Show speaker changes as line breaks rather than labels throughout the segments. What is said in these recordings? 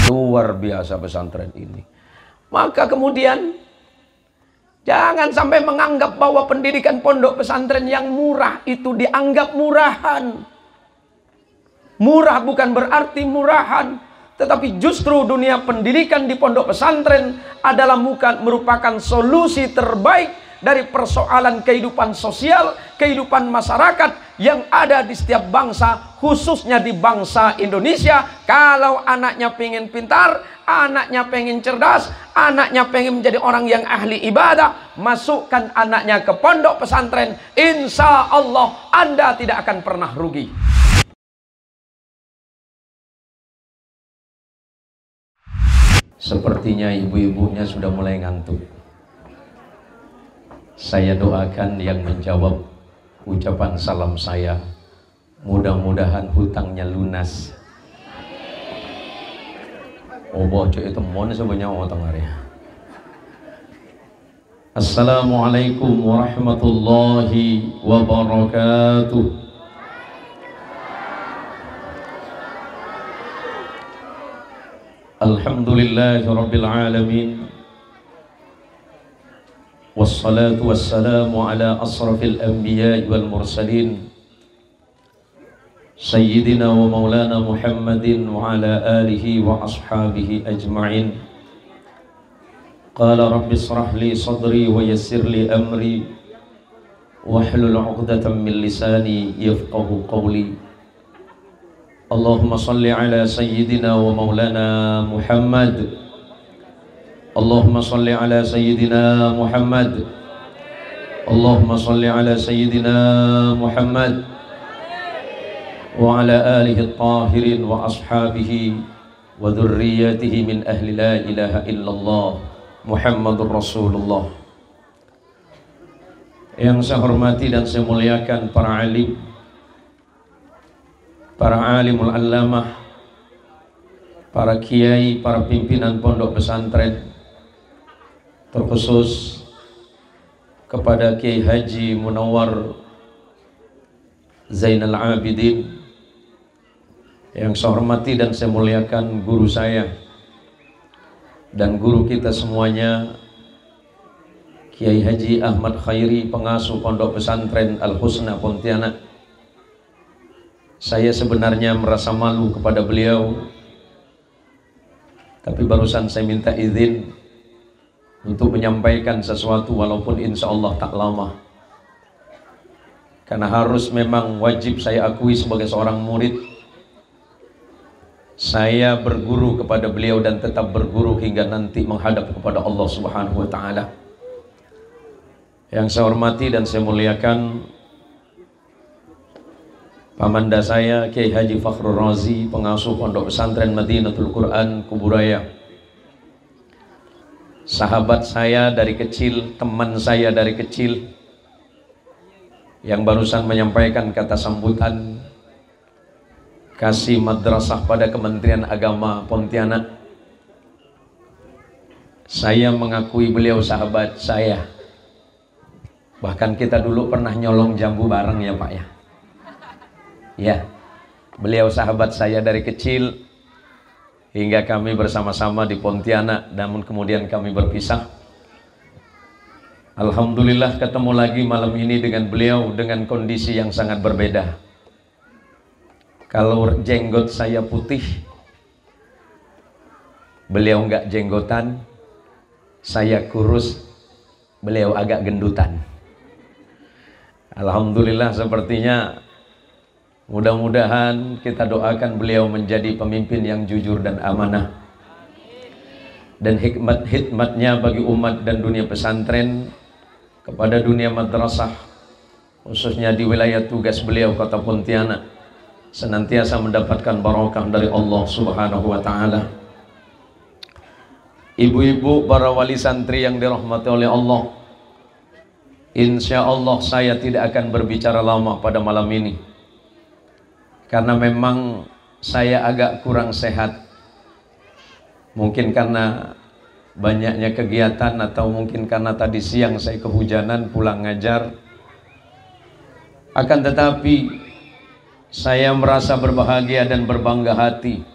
Luar biasa pesantren ini. Maka kemudian jangan sampai menganggap bahwa pendidikan pondok pesantren yang murah itu dianggap murahan. Murah bukan berarti murahan, tetapi justru dunia pendidikan di pondok pesantren adalah merupakan solusi terbaik dari persoalan kehidupan sosial, kehidupan masyarakat yang ada di setiap bangsa, khususnya di bangsa Indonesia. Kalau anaknya pengen pintar, anaknya pengen cerdas, anaknya pengen menjadi orang yang ahli ibadah, masukkan anaknya ke pondok pesantren. Insya Allah Anda tidak akan pernah rugi. Sepertinya ibu-ibunya sudah mulai ngantuk. Saya doakan yang menjawab ucapan salam saya, mudah-mudahan hutangnya lunas. Oh bocah itu mohon sebanyak orang hari. Assalamualaikum warahmatullahi wabarakatuh. Alhamdulillahirabbil alamin. Wassalatu wassalamu ala asrafil anbiya'i wal mursalin Sayyidina wa maulana Muhammadin wa ala alihi wa ashabihi ajma'in. Qala rabbi israh li sadri wa yassir li amri wahlul 'uqdatam min lisani yafqahu qawli. Allahumma salli ala sayyidina wa maulana Muhammad. Allahumma salli ala sayyidina Muhammad. Allahumma salli ala sayyidina Muhammad wa ala alihi at-tahirin wa ashabihi wa dhurriyyatihi min ahli la ilaha illallah Muhammadur Rasulullah. Yang saya hormati dan saya muliakan para alim, para alimul allamah, para kiai, para pimpinan pondok pesantren, terkhusus kepada Kiai Haji Munawwar Zainal Abidin. Yang saya hormati dan saya muliakan guru saya dan guru kita semuanya, Kiai Haji Ahmad Khairi, pengasuh pondok pesantren Al Husna Pontianak. Saya sebenarnya merasa malu kepada beliau, tapi barusan saya minta izin untuk menyampaikan sesuatu walaupun insya Allah tak lama, karena harus memang wajib saya akui sebagai seorang murid, saya berguru kepada beliau dan tetap berguru hingga nanti menghadap kepada Allah Subhanahu wa ta'ala. Yang saya hormati dan saya muliakan pamanda saya Kiai Haji Fakhrul Razi, pengasuh pondok pesantren Madinatul Quran Kuburaya, sahabat saya dari kecil, teman saya dari kecil, yang barusan menyampaikan kata sambutan kasih madrasah pada Kementerian Agama Pontianak. Saya mengakui beliau sahabat saya, bahkan kita dulu pernah nyolong jambu bareng ya Pak ya. Ya, beliau sahabat saya dari kecil hingga kami bersama-sama di Pontianak, namun kemudian kami berpisah. Alhamdulillah ketemu lagi malam ini dengan beliau dengan kondisi yang sangat berbeda. Kalau jenggot saya putih, beliau enggak jenggotan. Saya kurus, beliau agak gendutan. Alhamdulillah, sepertinya mudah-mudahan kita doakan beliau menjadi pemimpin yang jujur dan amanah, dan hikmat-hikmatnya bagi umat dan dunia pesantren, kepada dunia madrasah, khususnya di wilayah tugas beliau kota Pontianak, senantiasa mendapatkan barokah dari Allah Subhanahu wa ta'ala. Ibu-ibu, para wali santri yang dirahmati oleh Allah, insya Allah saya tidak akan berbicara lama pada malam ini, karena memang saya agak kurang sehat. Mungkin karena banyaknya kegiatan, atau mungkin karena tadi siang saya kehujanan pulang ngajar. Akan tetapi saya merasa berbahagia dan berbangga hati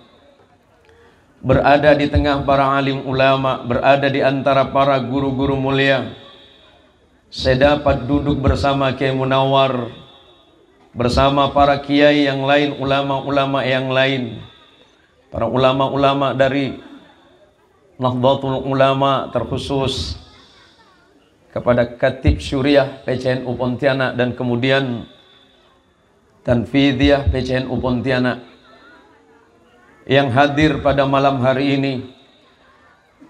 berada di tengah para alim ulama, berada di antara para guru-guru mulia. Saya dapat duduk bersama Kiai Munawar, bersama para kiai yang lain, ulama-ulama yang lain, para ulama-ulama dari Nahdlatul Ulama, terkhusus kepada Khatib Syuriah PCNU Pontianak dan kemudian Tanfidiyah PCNU Pontianak yang hadir pada malam hari ini,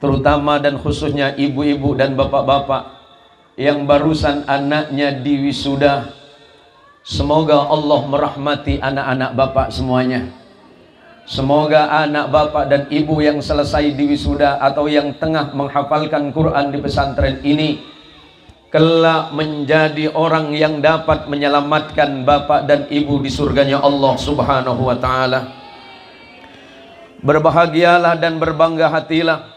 terutama dan khususnya ibu-ibu dan bapak-bapak yang barusan anaknya diwisuda. Semoga Allah merahmati anak-anak bapak semuanya. Semoga anak bapak dan ibu yang selesai diwisuda atau yang tengah menghafalkan Quran di pesantren ini kelak menjadi orang yang dapat menyelamatkan bapak dan ibu di surganya Allah Subhanahu wa ta'ala. Berbahagialah dan berbangga hatilah.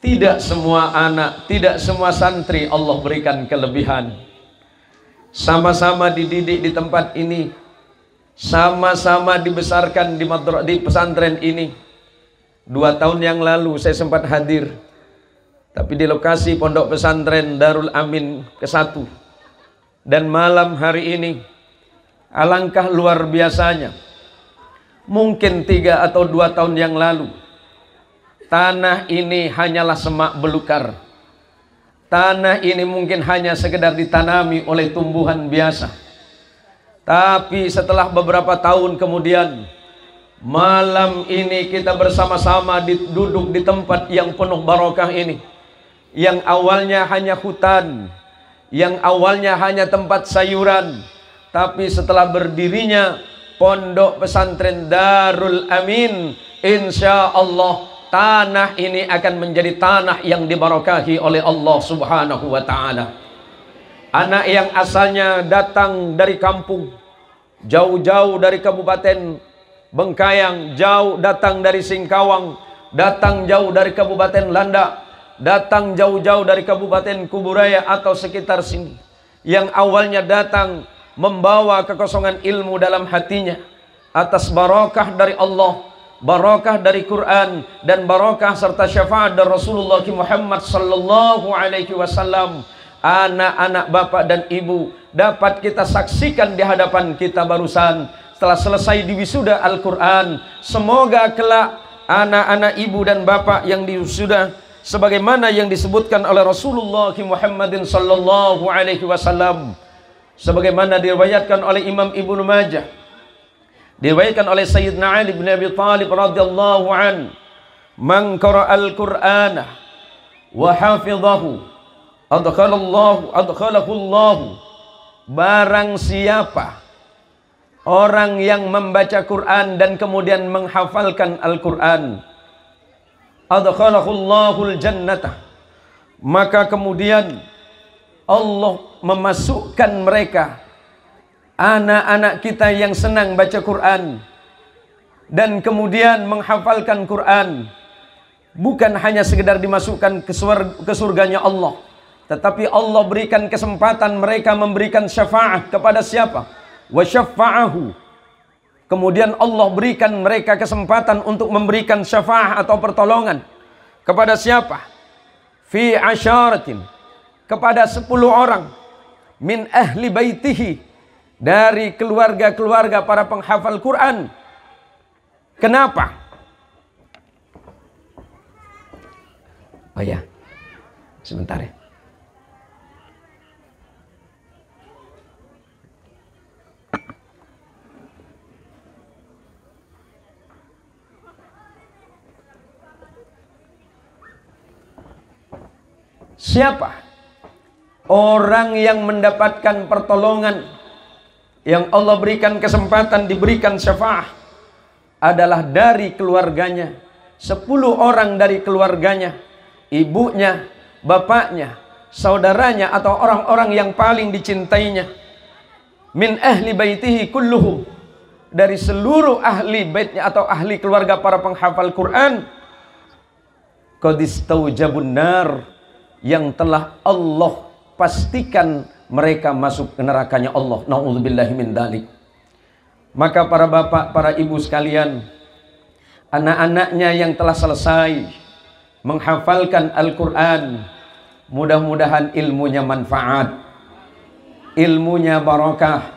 Tidak semua anak, tidak semua santri Allah berikan kelebihan. Sama-sama dididik di tempat ini, sama-sama dibesarkan di pesantren ini. 2 tahun yang lalu saya sempat hadir, tapi di lokasi pondok pesantren Darul Amin ke-1. Dan malam hari ini, alangkah luar biasanya, mungkin 3 atau 2 tahun yang lalu, tanah ini hanyalah semak belukar. Tanah ini mungkin hanya sekedar ditanami oleh tumbuhan biasa. Tapi setelah beberapa tahun kemudian, malam ini kita bersama-sama duduk di tempat yang penuh barokah ini, yang awalnya hanya hutan, yang awalnya hanya tempat sayuran, tapi setelah berdirinya pondok pesantren Darul Amin, insya Allah tanah ini akan menjadi tanah yang dibarakahi oleh Allah Subhanahu wa ta'ala. Anak yang asalnya datang dari kampung, jauh-jauh dari Kabupaten Bengkayang, jauh datang dari Singkawang, datang jauh dari Kabupaten Landak, datang jauh-jauh dari Kabupaten Kuburaya atau sekitar sini, yang awalnya datang membawa kekosongan ilmu dalam hatinya, atas barakah dari Allah, barakah dari Quran, dan barakah serta syafaat dari Rasulullah Muhammad sallallahu alaihi wasallam, anak-anak bapak dan ibu dapat kita saksikan di hadapan kita barusan setelah selesai diwisuda Al-Quran. Semoga kelak anak-anak ibu dan bapak yang diwisuda sebagaimana yang disebutkan oleh Rasulullah Muhammadin sallallahu alaihi wasallam, sebagaimana diriwayatkan oleh Imam Ibnu Majah, diriwayatkan oleh Sayyidina Ali bin Abi Thalib radhiyallahu an, man qara'al Qur'ana wa hafidhahu adkhalahu Allah, barang siapa orang yang membaca Quran dan kemudian menghafalkan Al-Quran, adkhalahu Allahul jannata, maka kemudian Allah memasukkan mereka, anak-anak kita yang senang baca Quran dan kemudian menghafalkan Quran, bukan hanya sekedar dimasukkan ke surganya Allah, tetapi Allah berikan kesempatan mereka memberikan syafaat kepada siapa? Wa syafa'ahu. Kemudian Allah berikan mereka kesempatan untuk memberikan syafaat atau pertolongan kepada siapa? Fi asyaratin, kepada 10 orang, min ahli baitihi, dari keluarga-keluarga para penghafal Quran. Kenapa? Oh ya, sebentar ya. Siapa orang yang mendapatkan pertolongan, yang Allah berikan kesempatan diberikan syafaat, adalah dari keluarganya, 10 orang dari keluarganya, ibunya, bapaknya, saudaranya, atau orang-orang yang paling dicintainya. Min ahli baitihi kulluhum, dari seluruh ahli baitnya atau ahli keluarga para penghafal Quran. Qad istaujabun nar, yang telah Allah pastikan mereka masuk ke nerakanya Allah. Na'udzubillahi min dzalik. Maka para bapak, para ibu sekalian, anak-anaknya yang telah selesai menghafalkan Al-Quran, mudah-mudahan ilmunya manfaat, ilmunya barakah,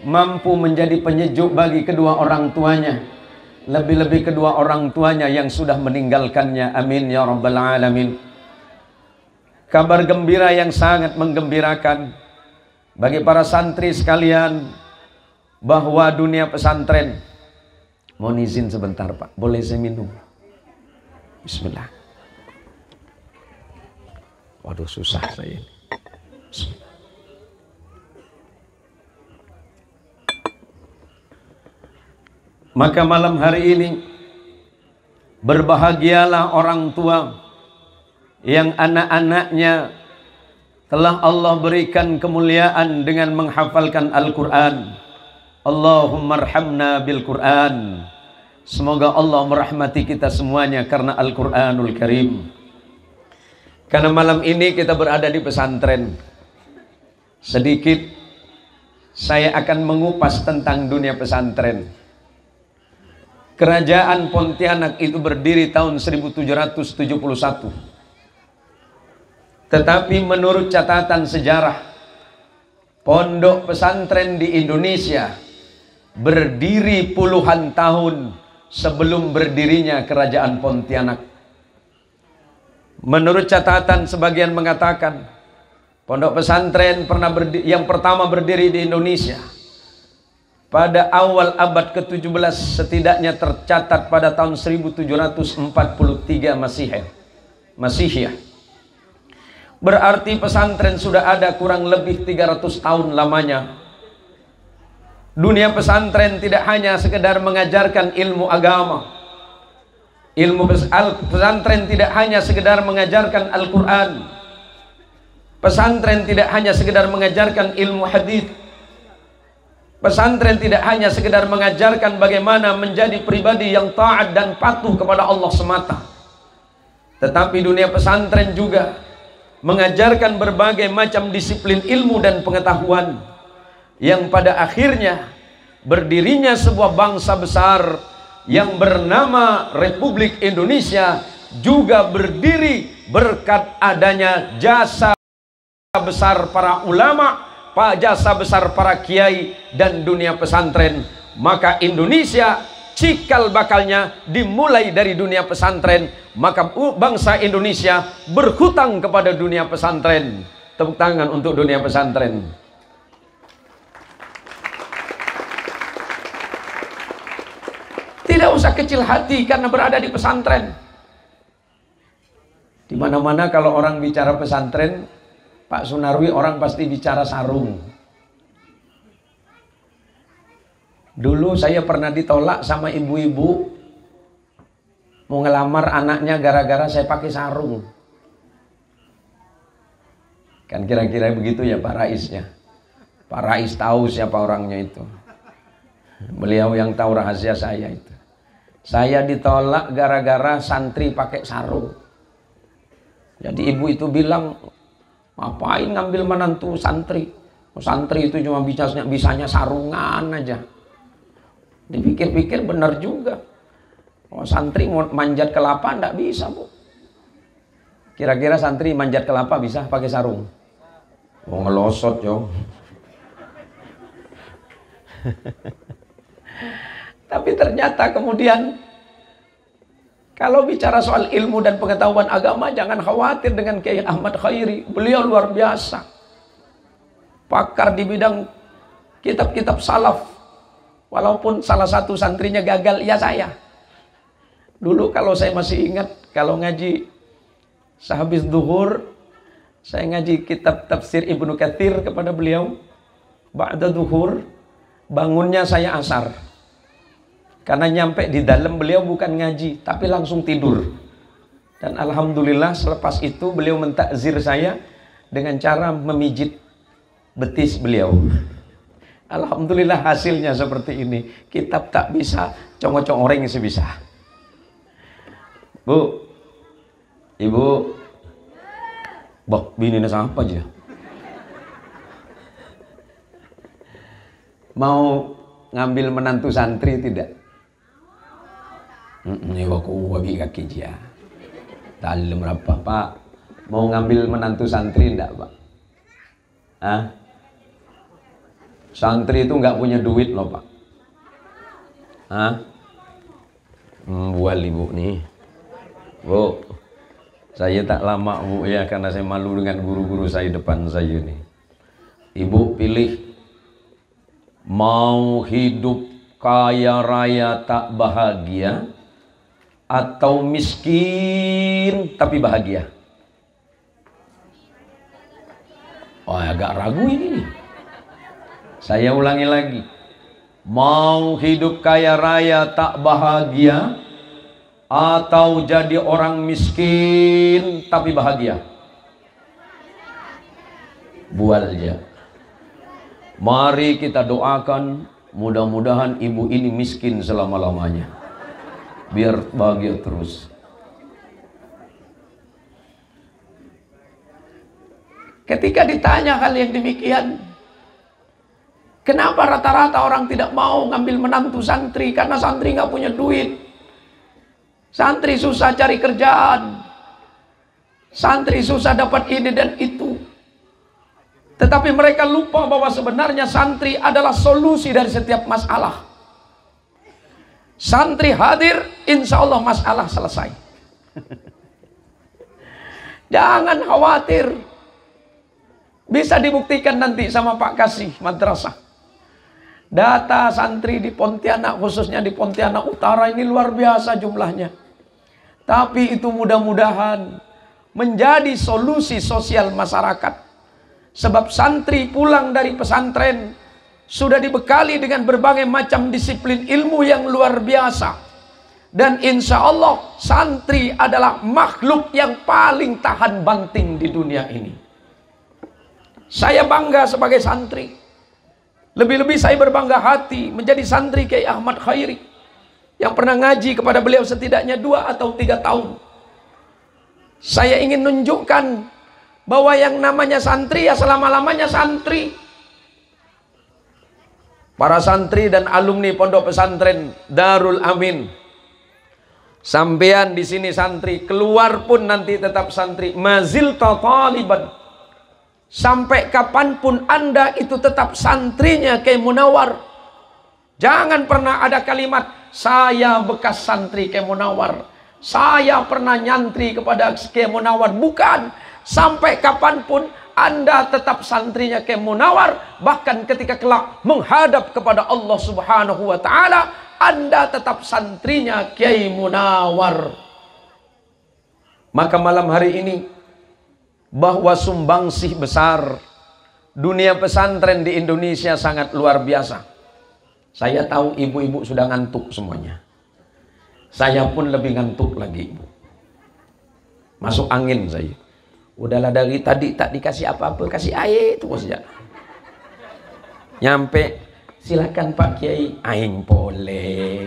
mampu menjadi penyejuk bagi kedua orang tuanya, lebih-lebih kedua orang tuanya yang sudah meninggalkannya. Amin ya rabbal alamin. Kabar gembira yang sangat menggembirakan bagi para santri sekalian bahwa dunia pesantren, mohon izin sebentar Pak, boleh saya minum? Bismillah. Waduh, susah saya. Bismillah. Maka malam hari ini berbahagialah orang tua yang anak-anaknya telah Allah berikan kemuliaan dengan menghafalkan Al-Quran. Allahumma arhamna bil Quran. Semoga Allah merahmati kita semuanya karena Al-Quranul Karim. Karena malam ini kita berada di pesantren, sedikit saya akan mengupas tentang dunia pesantren. Kerajaan Pontianak itu berdiri tahun 1771. Tetapi menurut catatan sejarah, pondok pesantren di Indonesia berdiri puluhan tahun sebelum berdirinya Kerajaan Pontianak. Menurut catatan sebagian mengatakan, pondok pesantren yang pertama berdiri di Indonesia pada awal abad ke-17, setidaknya tercatat pada tahun 1743 Masihiyah. Berarti pesantren sudah ada kurang lebih 300 tahun lamanya. Dunia pesantren tidak hanya sekedar mengajarkan ilmu agama. Pesantren tidak hanya sekedar mengajarkan Al-Quran. Pesantren tidak hanya sekedar mengajarkan ilmu hadis. Pesantren tidak hanya sekedar mengajarkan bagaimana menjadi pribadi yang taat dan patuh kepada Allah semata. Tetapi dunia pesantren juga mengajarkan berbagai macam disiplin ilmu dan pengetahuan, yang pada akhirnya berdirinya sebuah bangsa besar yang bernama Republik Indonesia juga berdiri berkat adanya jasa besar para ulama, jasa besar para kiai dan dunia pesantren. Maka Indonesia cikal bakalnya dimulai dari dunia pesantren. Maka bangsa Indonesia berhutang kepada dunia pesantren. Tepuk tangan untuk dunia pesantren. Tidak usah kecil hati karena berada di pesantren. Di mana-mana kalau orang bicara pesantren, Pak Sunarwi, orang pasti bicara sarung. Dulu saya pernah ditolak sama ibu-ibu mau ngelamar anaknya gara-gara saya pakai sarung. Kan kira-kira begitu ya Pak Raisnya. Pak Rais tahu siapa orangnya itu. Beliau yang tahu rahasia saya itu. Saya ditolak gara-gara santri pakai sarung. Jadi ibu itu bilang, ngapain ngambil menantu santri? Santri itu cuma bisanya sarungan aja. Dipikir-pikir benar juga. Oh, santri mau manjat kelapa enggak bisa, Bu. Kira-kira santri manjat kelapa bisa pakai sarung? Oh, ngelosot, yo. Tapi ternyata kemudian kalau bicara soal ilmu dan pengetahuan agama, jangan khawatir dengan Kiai Ahmad Khairi. Beliau luar biasa. Pakar di bidang kitab-kitab salaf. Walaupun salah satu santrinya gagal, ya saya. Dulu kalau saya masih ingat, kalau ngaji sehabis zuhur, saya ngaji kitab tafsir Ibnu Katsir kepada beliau. Ba'da zuhur, bangunnya saya asar. Karena nyampe di dalam beliau bukan ngaji, tapi langsung tidur. Dan alhamdulillah selepas itu beliau mentakzir saya dengan cara memijit betis beliau. Alhamdulillah hasilnya seperti ini. Kitab tak bisa, congok-congoreng sebisa. Bu, Ibu, boh, bininya apa aja? Mau ngambil menantu santri tidak? Ini aku bagi kaki dia. Dalam berapa Pak? Mau ngambil menantu santri enggak Pak? Hah? Santri itu nggak punya duit loh Pak. Hah? Bual ibu nih. Bu, saya tak lama Bu ya, karena saya malu dengan guru-guru saya depan saya nih. Ibu pilih mau hidup kaya raya tak bahagia atau miskin tapi bahagia. Oh, agak ragu ini nih. Saya ulangi lagi. Mau hidup kaya raya tak bahagia atau jadi orang miskin tapi bahagia? Bual aja. Mari kita doakan mudah-mudahan ibu ini miskin selama-lamanya. Biar bahagia terus. Ketika ditanya hal yang demikian, kenapa rata-rata orang tidak mau ngambil menantu santri? Karena santri nggak punya duit. Santri susah cari kerjaan. Santri susah dapat ini dan itu. Tetapi mereka lupa bahwa sebenarnya santri adalah solusi dari setiap masalah. Santri hadir, insya Allah masalah selesai. Jangan khawatir. Bisa dibuktikan nanti sama Pak Kasih Madrasah. Data santri di Pontianak, khususnya di Pontianak Utara ini luar biasa jumlahnya. Tapi itu mudah-mudahan menjadi solusi sosial masyarakat. Sebab santri pulang dari pesantren sudah dibekali dengan berbagai macam disiplin ilmu yang luar biasa. Dan insya Allah santri adalah makhluk yang paling tahan banting di dunia ini. Saya bangga sebagai santri. Lebih-lebih saya berbangga hati menjadi santri Kiai Ahmad Khairi yang pernah ngaji kepada beliau setidaknya 2 atau 3 tahun. Saya ingin menunjukkan bahwa yang namanya santri ya selama-lamanya santri. Para santri dan alumni pondok pesantren Darul Amin, sampean di sini santri, keluar pun nanti tetap santri. Mazil taliban. Sampai kapanpun Anda itu tetap santrinya Kiai Munawar. Jangan pernah ada kalimat saya bekas santri Kiai Munawar, saya pernah nyantri kepada Kiai Munawar. Bukan. Sampai kapanpun Anda tetap santrinya Kiai Munawar. Bahkan ketika kelak menghadap kepada Allah Subhanahu wa ta'ala, Anda tetap santrinya Kiai Munawar. Maka malam hari ini, bahwa sumbangsih besar dunia pesantren di Indonesia sangat luar biasa. Saya tahu ibu-ibu sudah ngantuk semuanya. Saya pun lebih ngantuk lagi, ibu. Masuk angin saya. Udahlah dari tadi tak dikasih apa-apa, kasih air itu saja. Nyampe, silakan Pak Kiai, aing boleh.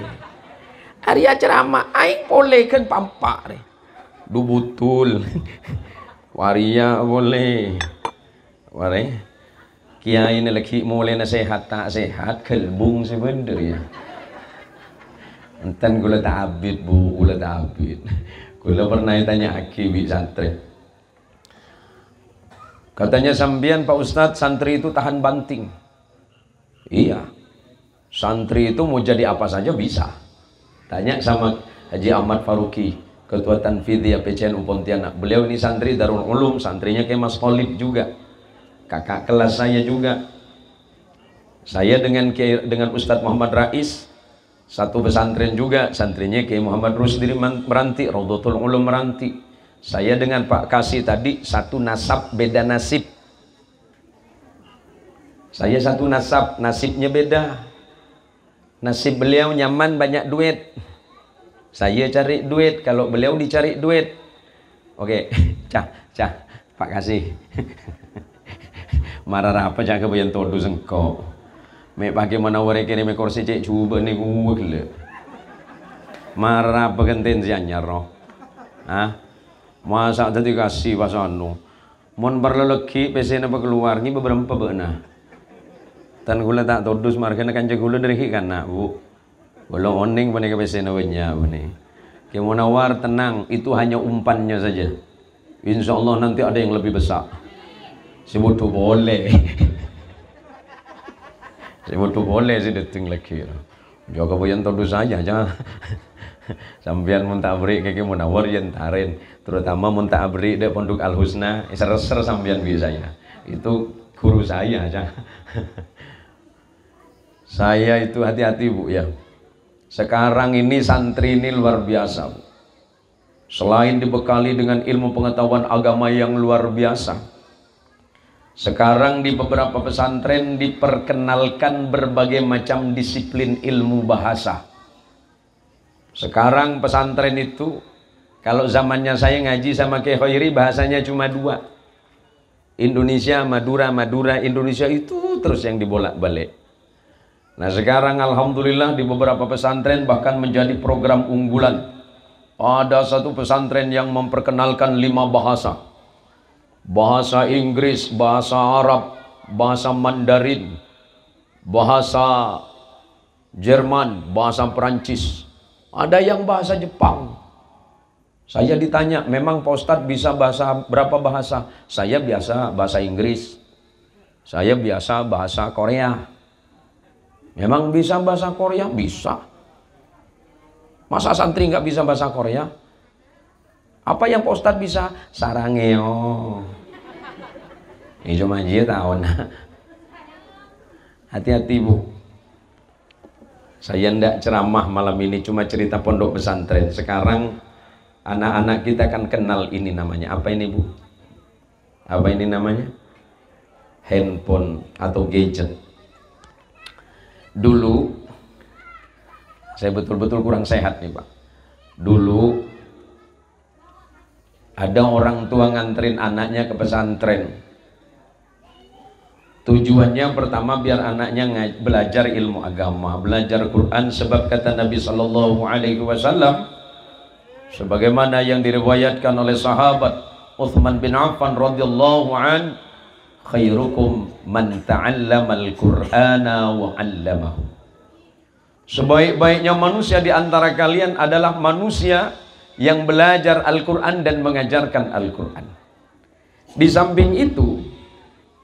Hari ceramah, aing boleh kan pampak. Du betul. Waria boleh. Warai. Kiai ini lagi mulai nasihat tak sehat, kelbung sebenarnya. Enten gula tak habis bu, gula tak habis. Gula pernah tanya akibi santri. Katanya sambian Pak Ustadz, santri itu tahan banting. Iya. Santri itu mau jadi apa saja bisa. Tanya sama Haji Ahmad Faruqi, Ketua Tanfidhiyah PCNU Pontianak. Beliau ini santri Darul Ulum, santrinya kayak Mas Khalid juga. Kakak kelas saya juga. Saya dengan Ustadz Muhammad Rais, satu pesantren juga, santrinya kayak Muhammad Rusdi Meranti, Raudhatul Ulum Meranti. Saya dengan Pak Kasih tadi satu nasab beda nasib. Saya satu nasab, nasibnya beda. Nasib beliau nyaman banyak duit. Saya cari duit, kalau beliau dicari duit. Oke, Pak Kasih. Marah apa jaga bayan todo sengkok. Me pakai mana wari kiri me kursi cek coba nih gue gila. Marah apa genten sianya roh. Ah, masa tadi kasih pasanu. Mon berlelaki pesen apa keluar ni beberapa benar. Tan gula tak todus marga nak kanja gula dari hikana bu. Belum oning bani ke pesen awalnya bani. Ki Munawar tenang, itu hanya umpannya saja. Insya Allah nanti ada yang lebih besar. Sebut boleh. Sebut boleh sih deting lagi. Jaga boyan tahu saja jangan. Sambian muntah beri Ki Munawar yang tarin, terutama muntah beri de Pondok Al Husna, ser-ser sambian biasanya. Itu guru saya aja. Saya itu hati-hati Bu ya. Sekarang ini santri ini luar biasa Bu. Selain dibekali dengan ilmu pengetahuan agama yang luar biasa, sekarang di beberapa pesantren diperkenalkan berbagai macam disiplin ilmu bahasa. Sekarang pesantren itu, kalau zamannya saya ngaji sama Kiai Khairi, bahasanya cuma dua. Indonesia, Madura, Madura, Indonesia, itu terus yang dibolak-balik. Nah sekarang alhamdulillah di beberapa pesantren bahkan menjadi program unggulan. Ada satu pesantren yang memperkenalkan 5 bahasa. Bahasa Inggris, bahasa Arab, bahasa Mandarin, bahasa Jerman, bahasa Perancis. Ada yang bahasa Jepang. Saya ditanya, memang Pak Ustadz bisa bahasa berapa bahasa? Saya biasa bahasa Inggris. Saya biasa bahasa Korea. Memang bisa bahasa Korea? Bisa. Masa santri nggak bisa bahasa Korea? Apa yang Pak Ustadz bisa? Sarangeo. Ini cuma dia tahu. Hati-hati Bu. Saya ndak ceramah malam ini, cuma cerita pondok pesantren. Sekarang anak-anak kita kan kenal ini namanya. Apa ini Bu? Apa ini namanya? Handphone atau gadget. Dulu saya betul-betul kurang sehat nih Pak. Dulu ada orang tua nganterin anaknya ke pesantren. Tujuannya pertama biar anaknya belajar ilmu agama, belajar Quran, sebab kata Nabi Sallallahu Alaihi Wasallam, sebagaimana yang diriwayatkan oleh sahabat Uthman bin Affan radhiyallahu an, khairukum man ta'allamal Qur'ana wa 'allamahu. Sebaik-baiknya manusia di antara kalian adalah manusia yang belajar Al-Quran dan mengajarkan Al-Quran. Di samping itu,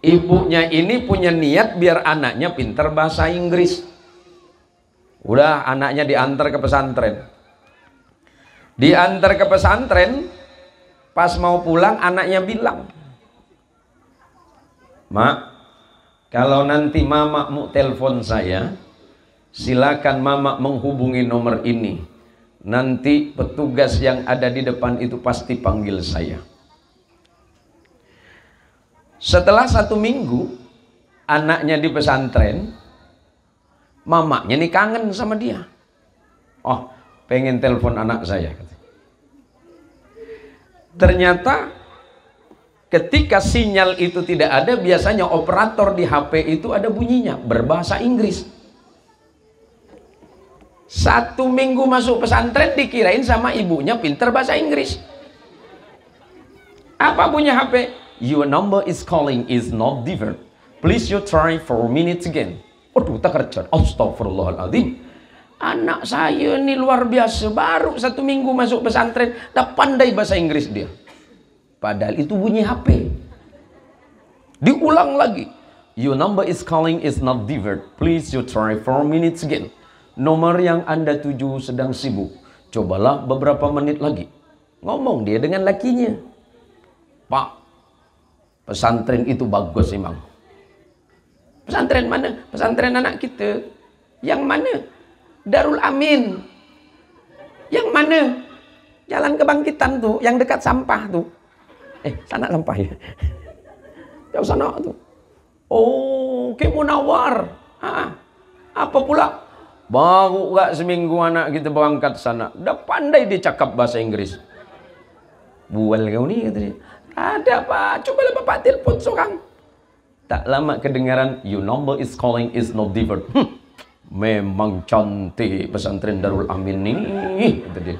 ibunya ini punya niat biar anaknya pintar bahasa Inggris. Udah anaknya diantar ke pesantren. Diantar ke pesantren, pas mau pulang anaknya bilang, "Mak, kalau nanti mama mau telepon saya, silakan mama menghubungi nomor ini. Nanti petugas yang ada di depan itu pasti panggil saya." Setelah 1 minggu anaknya di pesantren, mamanya nih kangen sama dia. Oh, pengen telepon anak saya. Ternyata ketika sinyal itu tidak ada, biasanya operator di HP itu ada bunyinya berbahasa Inggris. 1 minggu masuk pesantren dikirain sama ibunya pinter bahasa Inggris. Apa bunyi HP? Your number is calling is not different. Please you try 4 minutes again. Waduh, tak kerja. Astagfirullahaladzim. Anak saya ini luar biasa. Baru 1 minggu masuk pesantren, tak pandai bahasa Inggris dia. Padahal itu bunyi HP. Diulang lagi. Your number is calling is not different. Please you try 4 minutes again. Nomor yang Anda tuju sedang sibuk. Cobalah beberapa menit lagi. Ngomong dia dengan lakinya. Pak, pesantren itu bagus emang. Pesantren mana? Pesantren anak kita. Yang mana? Darul Amin. Yang mana? Jalan Kebangkitan tuh, yang dekat sampah tuh. Sana sampah ya. Jauh sana tuh. Oh, Ki Munawar. Apa pula? Baru gak seminggu anak kita berangkat sana, udah pandai dia cakap bahasa Inggris. Bual kau nih kata dia. Ada Pak, cobalah Bapak telepon seorang. Tak lama kedengaran, your number is calling is not different. Memang cantik pesantren Darul Amin nih kata dia.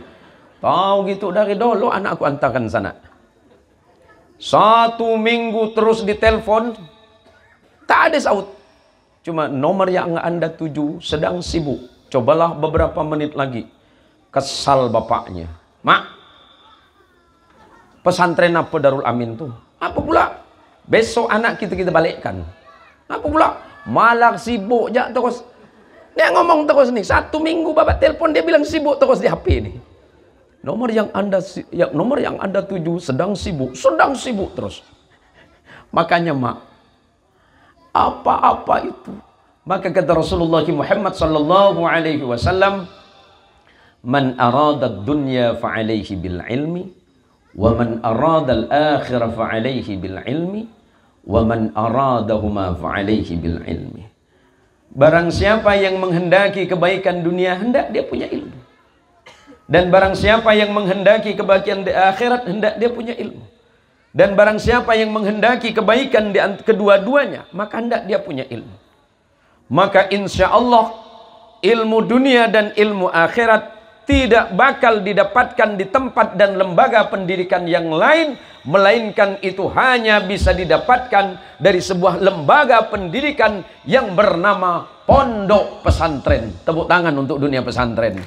Tahu gitu dari dulu anak aku antarkan sana. 1 minggu terus ditelepon, tak ada saut. Cuma nomor yang Anda tuju sedang sibuk. Cobalah beberapa menit lagi. Kesal bapaknya. Mak, pesantren apa Darul Amin tuh? Apa pula? Besok anak kita balikkan. Apa pula? Malah sibuk jak terus. Dia ngomong terus nih, 1 minggu bapak telepon dia bilang sibuk terus di HP ini. Nomor yang anda tuju sedang sibuk terus. Makanya mak, apa-apa itu. Maka kata Rasulullah Muhammad sallallahu alaihi wasallam, man arada dunya fa alaihi bil ilmi, wa man arada al akhirah fa alaihi bil ilmi, wa man aradahuma fa alaihi bil ilmi. Barang siapa yang menghendaki kebaikan dunia, hendak dia punya ilmu. Dan barang siapa yang menghendaki kebaikan di akhirat, hendak dia punya ilmu. Dan barang siapa yang menghendaki kebaikan di kedua-duanya, maka hendak dia punya ilmu. Maka insya Allah ilmu dunia dan ilmu akhirat tidak bakal didapatkan di tempat dan lembaga pendidikan yang lain, melainkan itu hanya bisa didapatkan dari sebuah lembaga pendidikan yang bernama pondok pesantren. Tepuk tangan untuk dunia pesantren.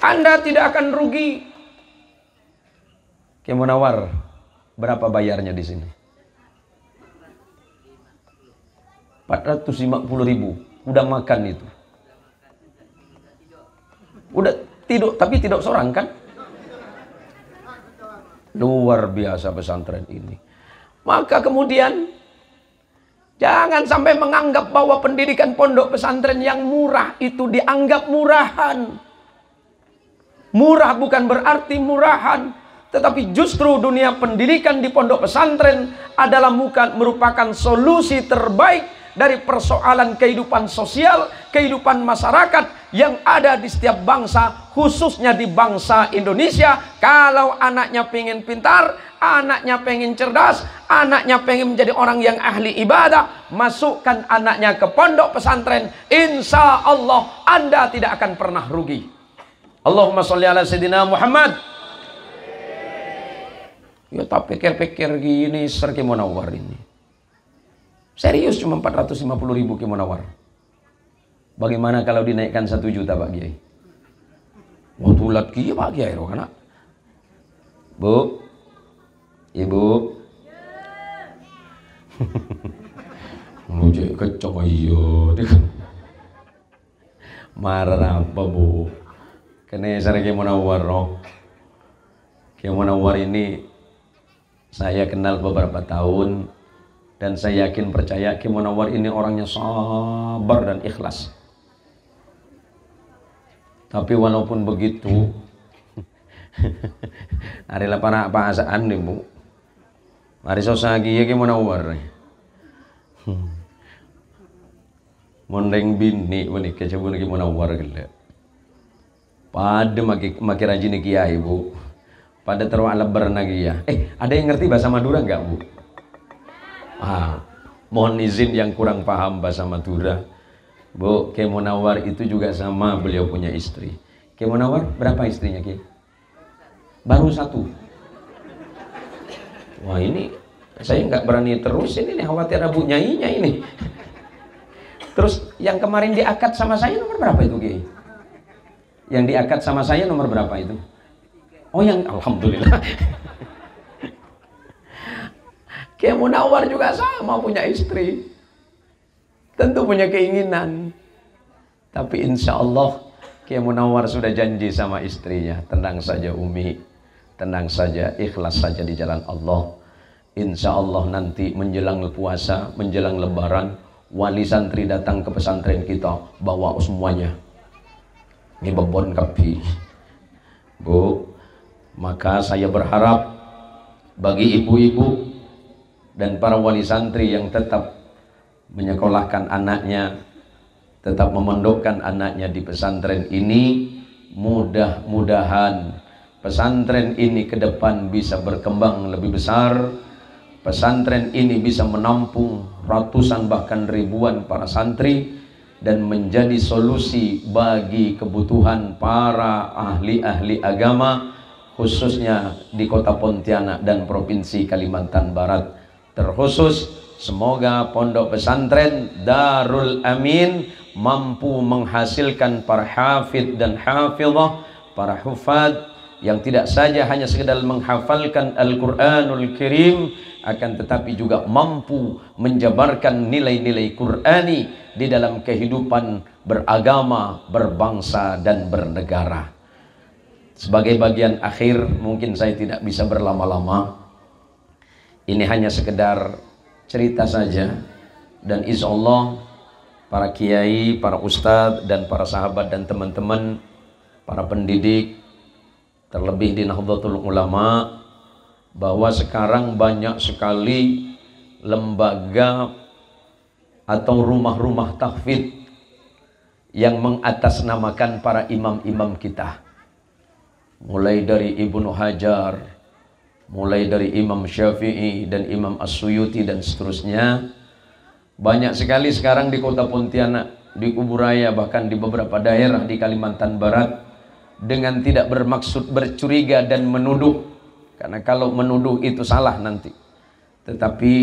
Anda tidak akan rugi. Kiai Munawar, berapa bayarnya di sini? 450.000. Udah makan itu. Udah tidur, tapi tidak seorang kan? Luar biasa pesantren ini. Maka kemudian jangan sampai menganggap bahwa pendidikan pondok pesantren yang murah itu dianggap murahan. Murah bukan berarti murahan, tetapi justru dunia pendidikan di pondok pesantren adalah merupakan solusi terbaik dari persoalan kehidupan sosial, kehidupan masyarakat yang ada di setiap bangsa, khususnya di bangsa Indonesia. Kalau anaknya pengen pintar, anaknya pengen cerdas, anaknya pengen menjadi orang yang ahli ibadah, masukkan anaknya ke pondok pesantren, insya Allah Anda tidak akan pernah rugi. Allahumma sholli ala Sayyidina Muhammad. Ya tak pikir-pikir gini, Kiai Munawar ini serius cuma 450.000 Kiai Munawar. Bagaimana kalau dinaikkan 1 juta Pak Kiai? Mau tulat Kiai Pak Kiai roh anak. Bu, Ibu. Ngojek kecok iyo. Marah apa Bu? Kene sare Kiai Munawar roh. Kiai Munawar ini saya kenal beberapa tahun dan saya yakin percaya Kiai Munawar ini orangnya sabar dan ikhlas. Tapi walaupun begitu, adalah para paasaan nih Bu. Mari sosagi ya Kiai Munawar. Mondeng bini wani kecebun Kiai Munawar gila. Pada maki rajin kiai Bu. Pada terwa lebar lagi ya. Ada yang ngerti bahasa Madura enggak Bu? Mohon izin yang kurang paham bahasa Madura. Bu, Kiai Munawar itu juga sama, beliau punya istri. Kiai Munawar berapa istrinya Kiai? Baru 1. Wah ini saya nggak berani terus ini nih, khawatir abu nyainya ini. Terus yang kemarin diakad sama saya nomor berapa itu Kiai? Yang diakad sama saya nomor berapa itu? Oh yang alhamdulillah. Kiai Munawar juga sama punya istri. Tentu punya keinginan. Tapi insya Allah Kiai Munawar sudah janji sama istrinya, tenang saja Umi, tenang saja, ikhlas saja di jalan Allah. Insya Allah nanti menjelang puasa, menjelang lebaran, wali santri datang ke pesantren kita, bawa semuanya. Ini bebon kapi. Bu, maka saya berharap bagi ibu-ibu dan para wali santri yang tetap menyekolahkan anaknya, tetap memondokkan anaknya di pesantren ini, mudah-mudahan pesantren ini ke depan bisa berkembang lebih besar. Pesantren ini bisa menampung ratusan bahkan ribuan para santri dan menjadi solusi bagi kebutuhan para ahli-ahli agama, khususnya di kota Pontianak dan provinsi Kalimantan Barat. Terkhusus semoga pondok pesantren Darul Amin mampu menghasilkan para hafidh dan hafidhah, para hufad yang tidak saja hanya sekedar menghafalkan Al-Quranul Karim, akan tetapi juga mampu menjabarkan nilai-nilai Qur'ani di dalam kehidupan beragama, berbangsa dan bernegara. Sebagai bagian akhir, mungkin saya tidak bisa berlama-lama. Ini hanya sekedar cerita saja, dan insya Allah para kiai, para ustadz dan para sahabat dan teman-teman, para pendidik, terlebih di Nahdlatul Ulama, bahwa sekarang banyak sekali lembaga atau rumah-rumah tahfidz yang mengatasnamakan para imam-imam kita, mulai dari Ibnu Hajar, mulai dari Imam Syafi'i dan Imam As-Suyuti dan seterusnya. Banyak sekali sekarang di kota Pontianak, di Kuburaya, bahkan di beberapa daerah di Kalimantan Barat, dengan tidak bermaksud bercuriga dan menuduh, karena kalau menuduh itu salah nanti. Tetapi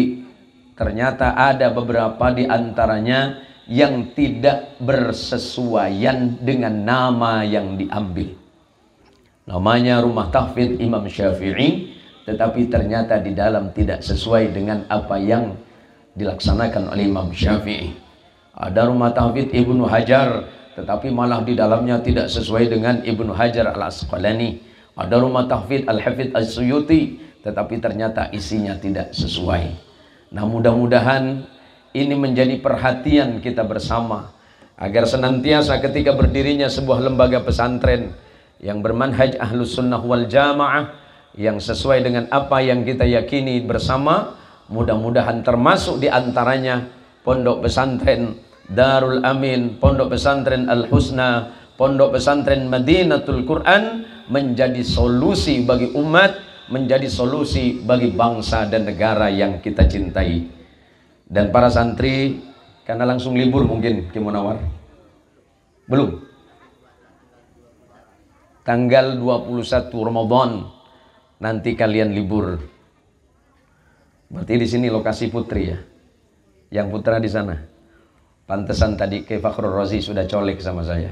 ternyata ada beberapa di antaranya yang tidak bersesuaian dengan nama yang diambil. Namanya Rumah Tahfidz Imam Syafi'i, tetapi ternyata di dalam tidak sesuai dengan apa yang dilaksanakan oleh Imam Syafi'i. Ada Rumah Tahfidz Ibnu Hajar, tetapi malah di dalamnya tidak sesuai dengan Ibnu Hajar Al-Asqalani. Ada Rumah Tahfidz Al-Hafidz As-Suyuti, tetapi ternyata isinya tidak sesuai. Nah, mudah-mudahan ini menjadi perhatian kita bersama, agar senantiasa ketika berdirinya sebuah lembaga pesantren yang bermanhaj Ahlus Sunnah wal Jamaah, yang sesuai dengan apa yang kita yakini bersama, mudah-mudahan termasuk di antaranya Pondok Pesantren Darul Amin, Pondok Pesantren Al-Husna, Pondok Pesantren Madinatul Quran, menjadi solusi bagi umat, menjadi solusi bagi bangsa dan negara yang kita cintai. Dan para santri, karena langsung libur mungkin Ki Munawar? Belum? Tanggal 21 Ramadan nanti kalian libur. Berarti di sini lokasi putri ya. Yang putra di sana. Pantesan tadi Ki Fakhrul Razi sudah colek sama saya.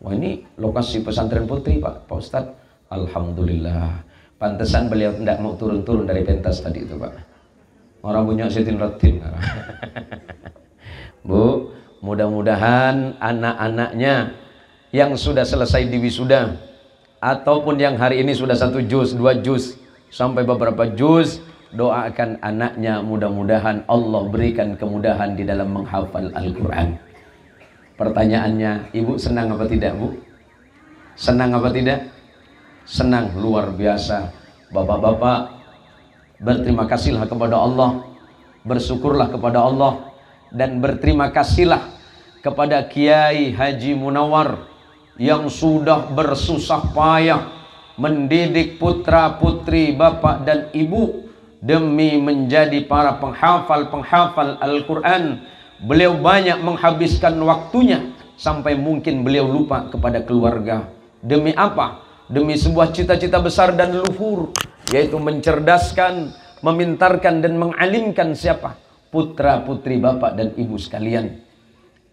Wah, ini lokasi pesantren putri Pak Ustadz. Alhamdulillah. Pantesan beliau tidak mau turun-turun dari pentas tadi itu Pak. Orang punya setin ratin. Bu, mudah-mudahan anak-anaknya yang sudah selesai di wisuda, ataupun yang hari ini sudah 1 juz, 2 juz, sampai beberapa juz, doakan anaknya, mudah-mudahan Allah berikan kemudahan di dalam menghafal Al-Quran. Pertanyaannya, ibu senang apa tidak Bu? Senang apa tidak? Senang, luar biasa. Bapak-bapak, berterima kasihlah kepada Allah, bersyukurlah kepada Allah, dan berterima kasihlah kepada Kiai Haji Munawar yang sudah bersusah payah mendidik putra-putri bapak dan ibu demi menjadi para penghafal-penghafal Al-Quran. Beliau banyak menghabiskan waktunya sampai mungkin beliau lupa kepada keluarga. Demi apa? Demi sebuah cita-cita besar dan luhur, yaitu mencerdaskan, memintarkan dan mengalimkan siapa? Putra-putri bapak dan ibu sekalian.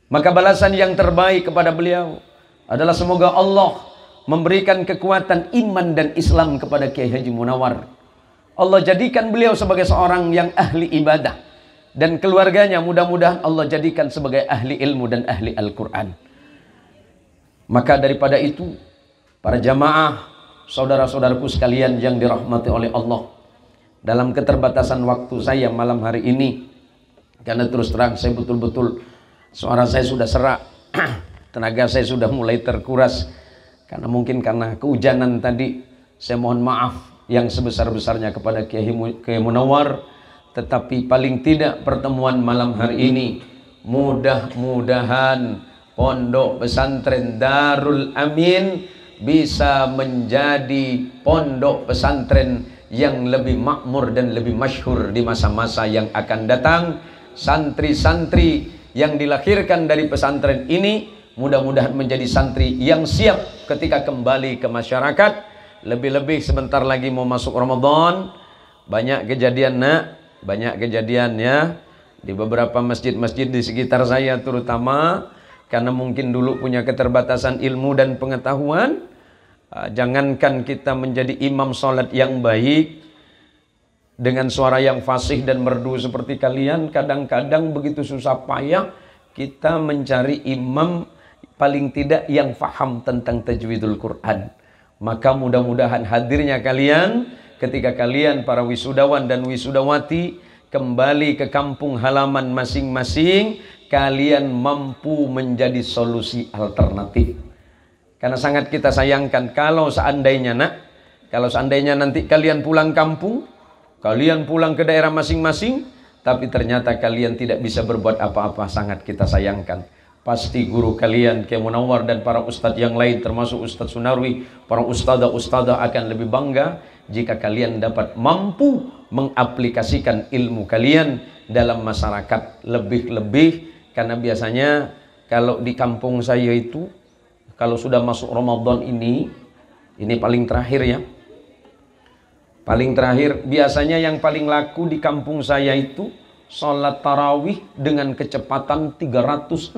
Maka balasan yang terbaik kepada beliau adalah semoga Allah memberikan kekuatan iman dan Islam kepada Kiai Haji Munawar. Allah jadikan beliau sebagai seorang yang ahli ibadah, dan keluarganya mudah-mudahan Allah jadikan sebagai ahli ilmu dan ahli Al-Quran. Maka daripada itu, para jamaah, saudara-saudaraku sekalian yang dirahmati oleh Allah, dalam keterbatasan waktu saya malam hari ini, karena terus terang saya betul-betul suara saya sudah serak, tenaga saya sudah mulai terkuras, karena mungkin karena kehujanan tadi. Saya mohon maaf yang sebesar-besarnya kepada Kiai Munawar. Tetapi paling tidak pertemuan malam hari ini, mudah-mudahan Pondok Pesantren Darul Amin bisa menjadi pondok pesantren yang lebih makmur dan lebih masyhur di masa-masa yang akan datang. Santri-santri yang dilahirkan dari pesantren ini mudah-mudahan menjadi santri yang siap ketika kembali ke masyarakat. Lebih-lebih sebentar lagi mau masuk Ramadan, banyak kejadian nak, banyak kejadiannya Di beberapa masjid-masjid di sekitar saya terutama, karena mungkin dulu punya keterbatasan ilmu dan pengetahuan, jangankan kita menjadi imam sholat yang baik, dengan suara yang fasih dan merdu seperti kalian, kadang-kadang begitu susah payah kita mencari imam paling tidak yang faham tentang tajwidul Quran. Maka mudah-mudahan hadirnya kalian ketika kalian para wisudawan dan wisudawati kembali ke kampung halaman masing-masing, kalian mampu menjadi solusi alternatif. Karena sangat kita sayangkan kalau seandainya nanti kalian pulang kampung, kalian pulang ke daerah masing-masing, tapi ternyata kalian tidak bisa berbuat apa-apa, sangat kita sayangkan. Pasti guru kalian, Kiai Munawar dan para ustadz yang lain, termasuk Ustadz Sunarwi, para ustadzah akan lebih bangga jika kalian dapat mampu mengaplikasikan ilmu kalian dalam masyarakat lebih-lebih. Karena biasanya kalau di kampung saya itu, kalau sudah masuk Ramadan ini paling terakhir ya, paling terakhir, biasanya yang paling laku di kampung saya itu sholat tarawih dengan kecepatan 360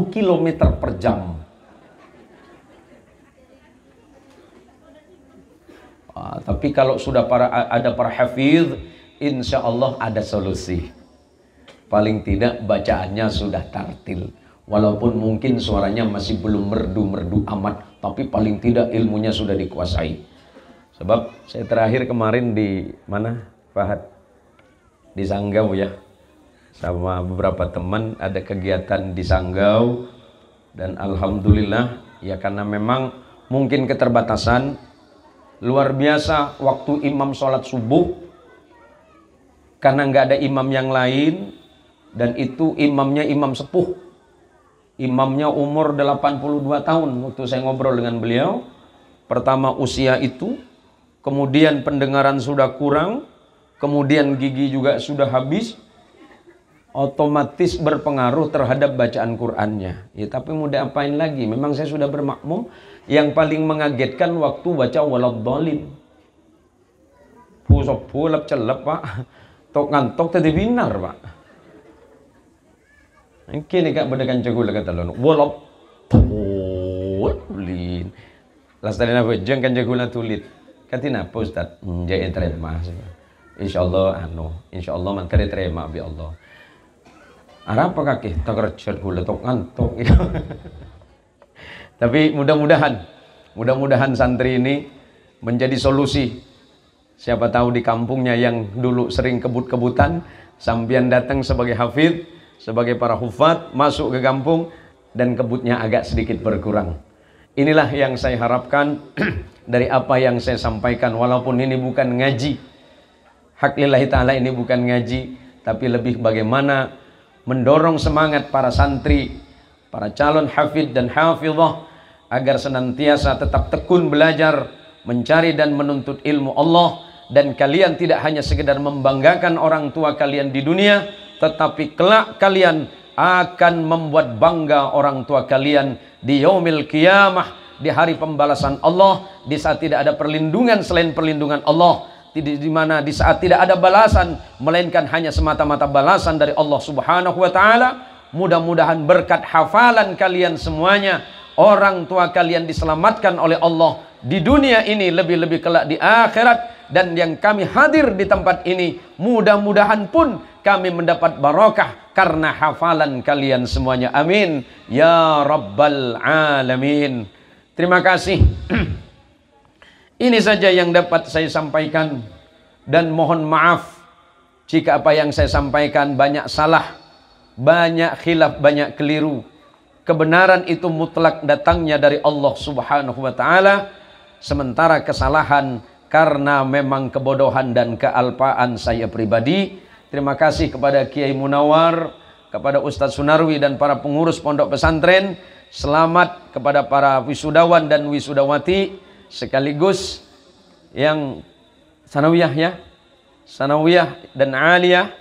km per jam. Tapi kalau sudah ada para hafidh, insya Allah ada solusi. Paling tidak bacaannya sudah tartil. Walaupun mungkin suaranya masih belum merdu-merdu amat, tapi paling tidak ilmunya sudah dikuasai. Sebab saya terakhir kemarin di mana, Fahad? Di Sanggau ya, sama beberapa teman ada kegiatan di Sanggau, dan alhamdulillah ya, karena memang mungkin keterbatasan luar biasa waktu imam sholat subuh, karena nggak ada imam yang lain, dan itu imamnya imam sepuh, imamnya umur 82 tahun waktu saya ngobrol dengan beliau. Pertama usia itu, kemudian pendengaran sudah kurang, kemudian gigi juga sudah habis, otomatis berpengaruh terhadap bacaan Qur'annya. Ya, tapi mau diapain lagi? Memang saya sudah bermakmum. Yang paling mengagetkan waktu baca waladhdallin. Pusok pulap celep pak, tok ngantok tadi binar pak. Kini kak bedekan cegul kata lo, waladhdallin. Lastari apa? Jangan cegulnya tulit. Katina apa Ustaz? Jangan terima. Insyaallah insyaallah mantare terima bi Allah. Arab apa kaki? Tak kerja gula tok ngantuk. Tapi mudah-mudahan santri ini menjadi solusi. Siapa tahu di kampungnya yang dulu sering kebut-kebutan, sambian datang sebagai hafidh, sebagai para hufad, masuk ke kampung dan kebutnya agak sedikit berkurang. Inilah yang saya harapkan dari apa yang saya sampaikan, walaupun ini bukan ngaji. Hak lillahi ta'ala, ini bukan ngaji, tapi lebih bagaimana mendorong semangat para santri, para calon hafidh dan hafidhah agar senantiasa tetap tekun belajar, mencari dan menuntut ilmu Allah. Dan kalian tidak hanya sekedar membanggakan orang tua kalian di dunia, tetapi kelak kalian akan membuat bangga orang tua kalian di yaumil qiyamah, di hari pembalasan Allah, di saat tidak ada perlindungan selain perlindungan Allah, di mana di saat tidak ada balasan melainkan hanya semata-mata balasan dari Allah Subhanahu wa taala. Mudah-mudahan berkat hafalan kalian semuanya, orang tua kalian diselamatkan oleh Allah di dunia ini, lebih-lebih kelak di akhirat. Dan yang kami hadir di tempat ini, mudah-mudahan pun kami mendapat barakah karena hafalan kalian semuanya. Amin ya rabbal alamin. Terima kasih. Ini saja yang dapat saya sampaikan, dan mohon maaf jika apa yang saya sampaikan banyak salah, banyak khilaf, banyak keliru. Kebenaran itu mutlak datangnya dari Allah Subhanahu wa taala, sementara kesalahan karena memang kebodohan dan kealpaan saya pribadi. Terima kasih kepada Kiai Munawar, kepada Ustadz Sunarwi dan para pengurus pondok pesantren. Selamat kepada para wisudawan dan wisudawati, sekaligus yang sanawiyah ya, sanawiyah dan aliyah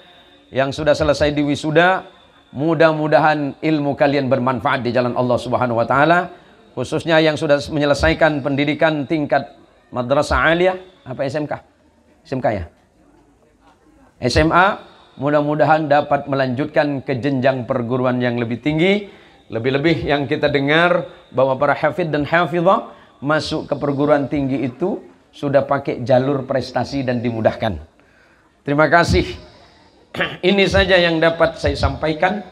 yang sudah selesai di wisuda. Mudah-mudahan ilmu kalian bermanfaat di jalan Allah Subhanahu wa taala, khususnya yang sudah menyelesaikan pendidikan tingkat madrasah aliyah apa SMK? SMK ya? SMA, Mudah-mudahan dapat melanjutkan ke jenjang perguruan yang lebih tinggi. Lebih-lebih yang kita dengar bahwa para hafidh dan hafidhah masuk ke perguruan tinggi itu sudah pakai jalur prestasi dan dimudahkan. Terima kasih. Ini saja yang dapat saya sampaikan.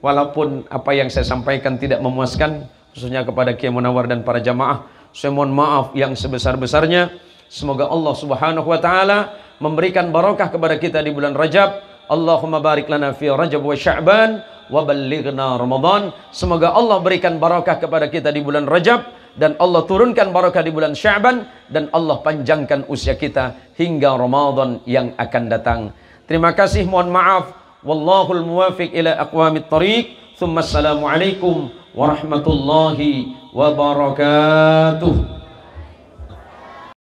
Walaupun apa yang saya sampaikan tidak memuaskan, khususnya kepada Kiai Munawar dan para jamaah, saya mohon maaf yang sebesar-besarnya. Semoga Allah Subhanahu wa taala memberikan barakah kepada kita di bulan Rajab. Allahumma barik lana fi Rajab wa Sya'ban wa ballighna Ramadan. Semoga Allah berikan barakah kepada kita di bulan Rajab, dan Allah turunkan barakah di bulan Sya'ban, dan Allah panjangkan usia kita hingga Ramadan yang akan datang. Terima kasih, mohon maaf. Wallahul muwafiq ila aqwamit thariq. Tsumma assalamu alaikum warahmatullahi wabarakatuh.